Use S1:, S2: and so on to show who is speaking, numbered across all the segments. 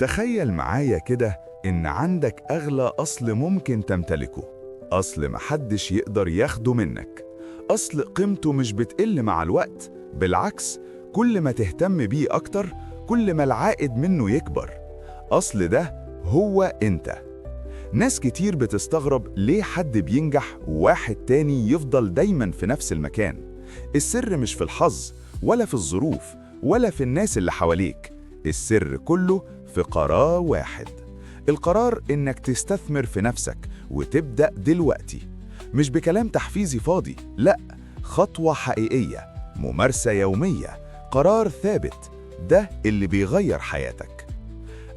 S1: تخيل معايا كده إن عندك أغلى أصل ممكن تمتلكه، أصل محدش يقدر ياخده منك، أصل قيمته مش بتقل مع الوقت، بالعكس كل ما تهتم بيه أكتر كل ما العائد منه يكبر. أصل ده هو أنت. ناس كتير بتستغرب ليه حد بينجح وواحد تاني يفضل دايما في نفس المكان. السر مش في الحظ ولا في الظروف ولا في الناس اللي حواليك، السر كله في قرار واحد. القرار إنك تستثمر في نفسك وتبدأ دلوقتي، مش بكلام تحفيزي فاضي، لأ، خطوة حقيقية، ممارسة يومية، قرار ثابت، ده اللي بيغير حياتك.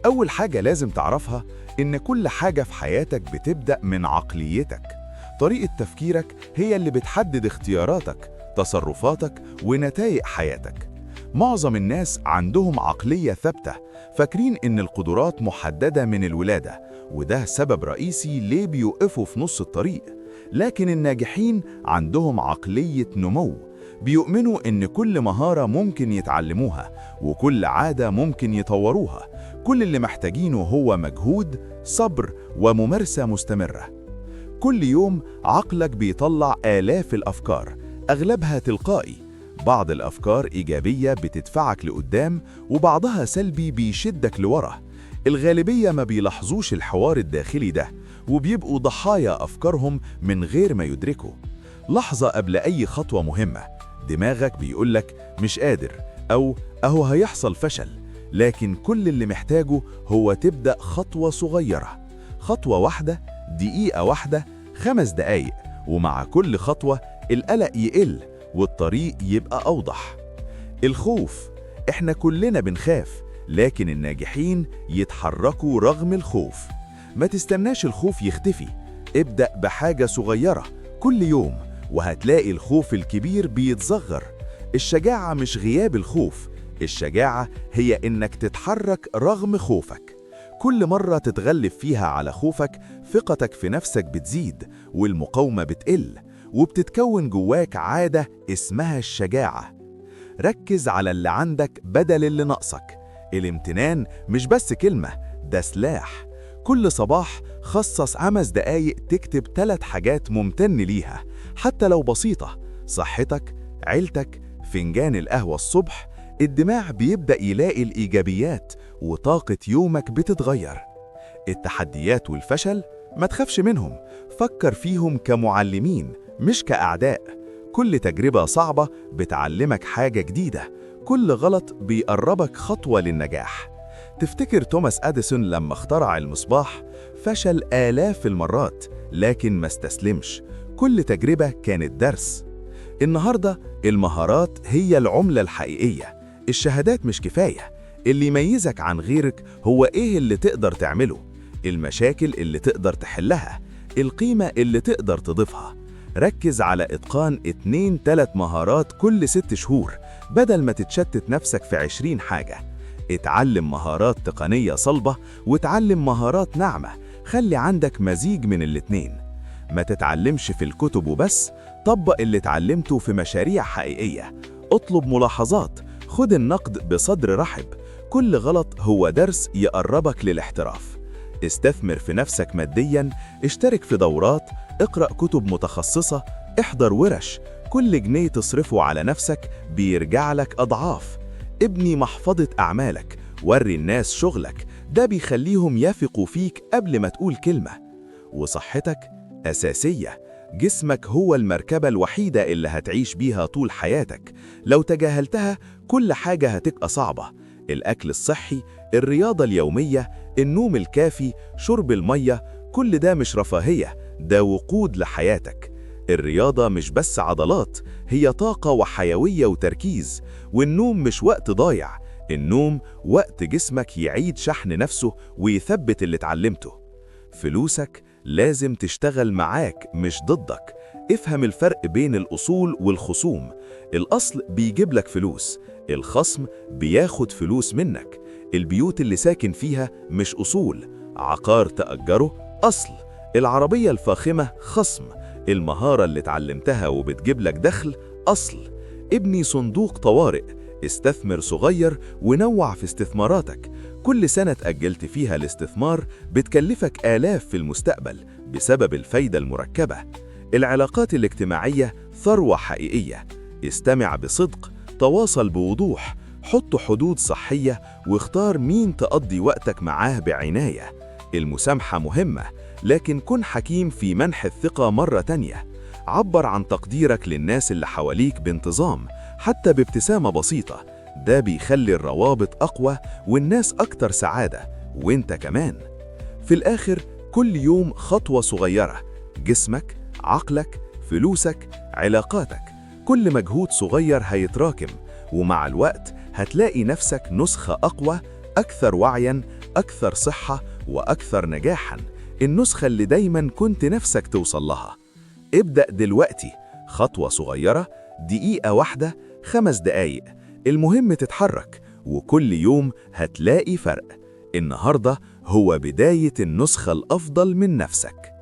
S1: أول حاجة لازم تعرفها إن كل حاجة في حياتك بتبدأ من عقليتك. طريقة تفكيرك هي اللي بتحدد اختياراتك، تصرفاتك ونتائج حياتك. معظم الناس عندهم عقلية ثابتة، فاكرين إن القدرات محددة من الولادة، وده سبب رئيسي ليه بيوقفوا في نص الطريق. لكن الناجحين عندهم عقلية نمو، بيؤمنوا إن كل مهارة ممكن يتعلموها وكل عادة ممكن يطوروها. كل اللي محتاجينه هو مجهود، صبر وممارسة مستمرة. كل يوم عقلك بيطلع آلاف الأفكار، أغلبها تلقائي. بعض الأفكار إيجابية بتدفعك لقدام وبعضها سلبي بيشدك لورا. الغالبية ما بيلاحظوش الحوار الداخلي ده وبيبقوا ضحايا أفكارهم من غير ما يدركوا. لحظة قبل أي خطوة مهمة دماغك بيقولك مش قادر أو أهو هيحصل فشل، لكن كل اللي محتاجه هو تبدأ خطوة صغيرة، خطوة واحدة، دقيقة واحدة، 5 دقايق، ومع كل خطوة القلق يقل والطريق يبقى أوضح. الخوف، إحنا كلنا بنخاف، لكن الناجحين يتحركوا رغم الخوف. ما تستناش الخوف يختفي، ابدأ بحاجة صغيرة كل يوم وهتلاقي الخوف الكبير بيتصغر. الشجاعة مش غياب الخوف، الشجاعة هي إنك تتحرك رغم خوفك. كل مرة تتغلب فيها على خوفك ثقتك في نفسك بتزيد والمقاومة بتقل، وبتتكون جواك عادة اسمها الشجاعة. ركز على اللي عندك بدل اللي ناقصك. الامتنان مش بس كلمة، ده سلاح. كل صباح خصص 5 دقايق تكتب 3 حاجات ممتن ليها، حتى لو بسيطة: صحتك، عيلتك، فنجان القهوة الصبح. الدماغ بيبدأ يلاقي الإيجابيات وطاقة يومك بتتغير. التحديات والفشل ما تخافش منهم، فكر فيهم كمعلمين مش كأعداء. كل تجربة صعبة بتعلمك حاجة جديدة، كل غلط بيقربك خطوة للنجاح. تفتكر توماس أديسون لما اخترع المصباح فشل آلاف المرات لكن ما استسلمش، كل تجربة كانت درس. النهاردة المهارات هي العملة الحقيقية، الشهادات مش كفاية. اللي يميزك عن غيرك هو إيه اللي تقدر تعمله، المشاكل اللي تقدر تحلها، القيمة اللي تقدر تضيفها. ركز على إتقان 2-3 مهارات كل 6 شهور بدل ما تتشتت نفسك في 20 حاجة. اتعلم مهارات تقنية صلبة وتعلم مهارات ناعمة، خلي عندك مزيج من الاتنين. ما تتعلمش في الكتب وبس، طبق اللي اتعلمته في مشاريع حقيقية. اطلب ملاحظات، خد النقد بصدر رحب، كل غلط هو درس يقربك للاحتراف. استثمر في نفسك مادياً، اشترك في دورات، اقرأ كتب متخصصة، احضر ورش. كل جنيه تصرفه على نفسك بيرجع لك أضعاف. ابني محفظة أعمالك، وري الناس شغلك، ده بيخليهم يثقوا فيك قبل ما تقول كلمة. وصحتك أساسية، جسمك هو المركبة الوحيدة اللي هتعيش بيها طول حياتك. لو تجاهلتها كل حاجة هتبقى صعبة. الأكل الصحي، الرياضة اليومية، النوم الكافي، شرب المية، كل ده مش رفاهية، ده وقود لحياتك. الرياضة مش بس عضلات، هي طاقة وحيوية وتركيز. والنوم مش وقت ضايع، النوم وقت جسمك يعيد شحن نفسه ويثبت اللي اتعلمته. فلوسك لازم تشتغل معاك مش ضدك. افهم الفرق بين الأصول والخصوم. الأصل بيجيب لك فلوس، الخصم بياخد فلوس منك. البيوت اللي ساكن فيها مش أصول، عقار تأجره أصل. العربية الفاخمة خصم، المهارة اللي اتعلمتها وبتجيب لك دخل أصل. ابني صندوق طوارئ، استثمر صغير ونوع في استثماراتك.
S2: كل سنة اتأجلت فيها الاستثمار بتكلفك آلاف في المستقبل بسبب الفايدة المركبة. العلاقات الاجتماعية ثروة حقيقية. استمع بصدق، تواصل بوضوح، حط حدود صحية، واختار مين تقضي وقتك معاه بعناية. المسامحة مهمة، لكن كن حكيم في منح الثقة مرة تانية. عبر عن تقديرك للناس اللي حواليك بانتظام، حتى بابتسامة بسيطة. ده بيخلي الروابط أقوى والناس أكتر سعادة، وإنت كمان. في الآخر، كل يوم خطوة صغيرة. جسمك، عقلك، فلوسك، علاقاتك، كل مجهود صغير هيتراكم، ومع الوقت هتلاقي نفسك نسخة أقوى، أكثر وعياً، أكثر صحة، وأكثر نجاحاً. النسخة اللي دايماً كنت نفسك توصل لها. ابدأ دلوقتي، خطوة صغيرة، دقيقة واحدة، 5 دقايق. المهم تتحرك، وكل يوم هتلاقي فرق. النهاردة هو بداية النسخة الأفضل من نفسك.